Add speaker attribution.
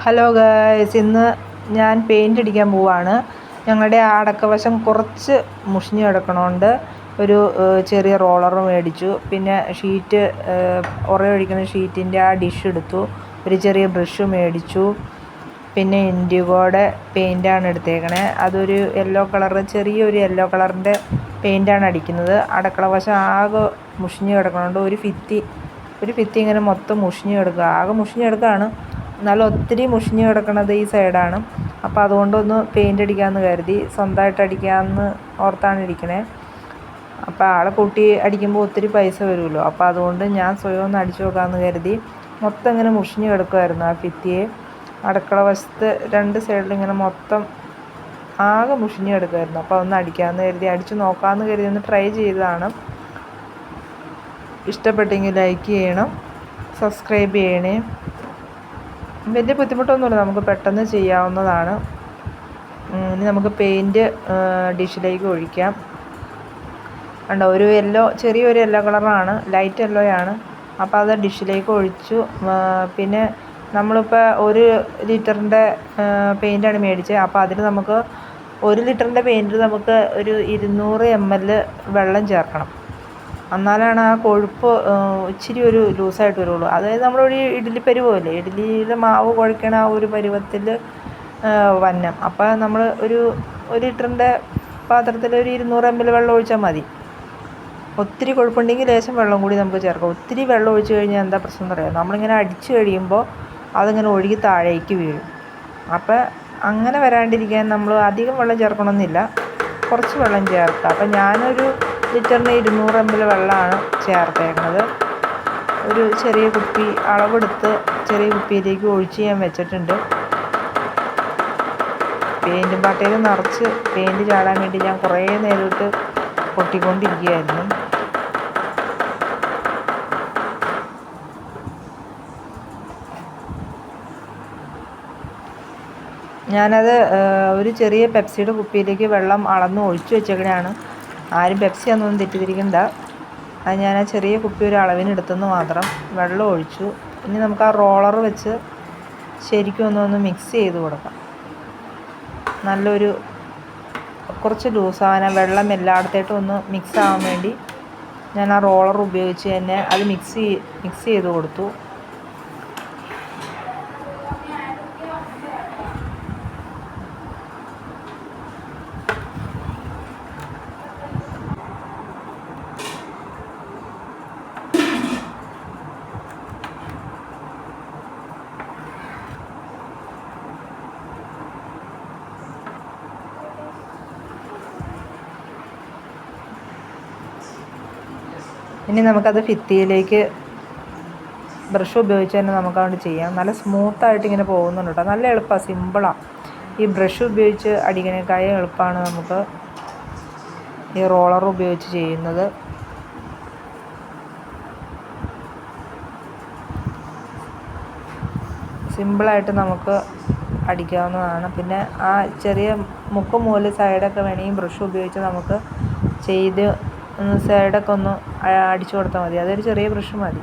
Speaker 1: Hello guys, ഇന്ന് ഞാൻ paint അടിക്കാൻ പോവാണ്. ഞങ്ങളുടെ അടക്കവശം കുറച്ച് മുഷിഞ്ഞ് കിടക്കണോണ്ട് ഒരു ചെറിയ റോളർ മേടിച്ചു. പിന്നെ ഷീറ്റ് ഉറയൊഴിക്കുന്ന ഷീറ്റിൻ്റെ ആ ഡിഷ് എടുത്തു. ഒരു ചെറിയ ബ്രഷ് മേടിച്ചു. പിന്നെ ഇൻഡിഗോയുടെ പെയിൻ്റാണ് എടുത്തേക്കണേ. അതൊരു യെല്ലോ കളറ്, ചെറിയൊരു യെല്ലോ കളറിൻ്റെ പെയിൻ്റാണ് അടിക്കുന്നത്. അടുക്കളവശം ആകെ മുഷിഞ്ഞ് കിടക്കണോണ്ട് ഒരു ഭിത്തി ഇങ്ങനെ മൊത്തം മുഷിഞ്ഞ് കിടക്കുക. ആകെ മുഷിഞ്ഞ് കിടക്കുകയാണ്, എന്നാലും ഒത്തിരി മുഷിഞ്ഞ് കിടക്കണത് ഈ സൈഡാണ്. അപ്പോൾ അതുകൊണ്ടൊന്ന് പെയിൻ്റ് അടിക്കാമെന്ന് കരുതി. സ്വന്തമായിട്ട് അടിക്കാമെന്ന് ഓർത്താണ് ഇരിക്കണേ. അപ്പോൾ ആളെ കൂട്ടി അടിക്കുമ്പോൾ ഒത്തിരി പൈസ വരുമല്ലോ. അപ്പോൾ അതുകൊണ്ട് ഞാൻ സ്വയം ഒന്ന് അടിച്ചു നോക്കാമെന്ന് കരുതി. മൊത്തം ഇങ്ങനെ മുഷിഞ്ഞ് കിടക്കുമായിരുന്നു ആ ഭിത്തിയെ. അടുക്കള വശത്ത് രണ്ട് സൈഡിൽ ഇങ്ങനെ മൊത്തം ആകെ മുഷിഞ്ഞ് കിടക്കുമായിരുന്നു. അപ്പോൾ ഒന്ന് അടിക്കാമെന്ന് കരുതി, അടിച്ച് നോക്കാമെന്ന് കരുതി ഒന്ന് ട്രൈ ചെയ്തതാണ്. ഇഷ്ടപ്പെട്ടെങ്കിൽ ലൈക്ക് ചെയ്യണം, സബ്സ്ക്രൈബ് ചെയ്യണേ. വലിയ ബുദ്ധിമുട്ടൊന്നുമില്ല, നമുക്ക് പെട്ടെന്ന് ചെയ്യാവുന്നതാണ്. ഇനി നമുക്ക് പെയിൻറ്റ് ഡിഷിലേക്ക് ഒഴിക്കാം. കണ്ടോ, ഒരു ചെറിയൊരു യെല്ലോ കളറാണ്, ലൈറ്റ് യെല്ലോയാണ്. അപ്പോൾ അത് ഡിഷിലേക്ക് ഒഴിച്ചു. പിന്നെ നമ്മളിപ്പോൾ 1 ലിറ്ററിൻ്റെ പെയിൻ്റാണ് മേടിച്ചത്. അപ്പോൾ അതിന് നമുക്ക് 1 ലിറ്ററിൻ്റെ പെയിൻറ്റിൽ നമുക്ക് ഒരു 200 ml വെള്ളം ചേർക്കണം. എന്നാലാണ് ആ കൊഴുപ്പ് ഇച്ചിരി ഒരു ലൂസായിട്ട് വരുള്ളൂ. അതായത് നമ്മളൊരു ഇഡ്ഡലി പരുവമല്ലേ, ഇഡ്ഡലിയിൽ മാവ് കുഴക്കണ ആ ഒരു പരുവത്തിൽ വന്നം. അപ്പോൾ നമ്മൾ ഒരു ലിറ്ററിൻ്റെ പാത്രത്തിൽ ഒരു 200 ml വെള്ളം ഒഴിച്ചാൽ മതി. ഒത്തിരി കൊഴുപ്പുണ്ടെങ്കിൽ ലേശം വെള്ളം കൂടി നമുക്ക് ചേർക്കാം. ഒത്തിരി വെള്ളം ഒഴിച്ച് കഴിഞ്ഞാൽ എന്താ പ്രശ്നം എന്ന് പറയാം, നമ്മളിങ്ങനെ അടിച്ച് കഴിയുമ്പോൾ അതിങ്ങനെ ഒഴുകി താഴേക്ക് വീഴും. അപ്പോൾ അങ്ങനെ വരാണ്ടിരിക്കാൻ നമ്മൾ അധികം വെള്ളം ചേർക്കണമെന്നില്ല, കുറച്ച് വെള്ളം ചേർക്കാം. അപ്പം ഞാനൊരു ലിറ്ററിന് 200 ml വെള്ളമാണ് ചേർത്തേക്കുന്നത്. ഒരു ചെറിയ കുപ്പി അളവെടുത്ത് ചെറിയ കുപ്പിയിലേക്ക് ഒഴിച്ച് ഞാൻ വെച്ചിട്ടുണ്ട്. പെയിൻറ്റും പാട്ടയിൽ നിറച്ച് പെയിൻറ്റ് ചാടാൻ വേണ്ടി ഞാൻ കുറേ നേരിട്ട് പൊട്ടിക്കൊണ്ടിരിക്കുകയായിരുന്നു. ഞാനത് ഒരു ചെറിയ പെപ്സിയുടെ കുപ്പിയിലേക്ക് വെള്ളം അളന്ന് ഒഴിച്ചു വെച്ചേക്കണെയാണ്. ആരും പെപ്സി ഒന്നും തെറ്റിദ്ധരിക്കണ്ട. അത് ഞാൻ ആ ചെറിയ കുപ്പി ഒരു അളവിന് എടുത്തെന്ന് മാത്രം. വെള്ളം ഒഴിച്ചു. ഇനി നമുക്ക് ആ റോളർ വെച്ച് ശരിക്കും ഒന്ന് മിക്സ് ചെയ്ത് കൊടുക്കാം. കുറച്ച് ലൂസാവാൻ, വെള്ളം എല്ലായിടത്തേട്ടും ഒന്ന് മിക്സ് ആവാൻ വേണ്ടി ഞാൻ ആ റോളർ ഉപയോഗിച്ച് തന്നെ അത് മിക്സ് ചെയ്ത് കൊടുത്തു. ഇനി നമുക്കത് ഭിത്തിയിലേക്ക് ബ്രഷ് ഉപയോഗിച്ച് തന്നെ നമുക്കതുകൊണ്ട് ചെയ്യാം. നല്ല സ്മൂത്തായിട്ട് ഇങ്ങനെ പോകുന്നുണ്ട് കേട്ടോ. നല്ല എളുപ്പമാണ്, സിമ്പിളാണ്. ഈ ബ്രഷ് ഉപയോഗിച്ച് അടിക്കണേക്കാളും എളുപ്പമാണ് നമുക്ക് ഈ റോളർ ഉപയോഗിച്ച് ചെയ്യുന്നത്. സിമ്പിളായിട്ട് നമുക്ക് അടിക്കാവുന്നതാണ്. പിന്നെ ആ ചെറിയ മൂല സൈഡൊക്കെ വേണമെങ്കിൽ ബ്രഷ് ഉപയോഗിച്ച് നമുക്ക് സൈഡൊക്കെ ഒന്ന് അടിച്ചു കൊടുത്താൽ മതി. അതൊരു ചെറിയ ബ്രഷ് മതി.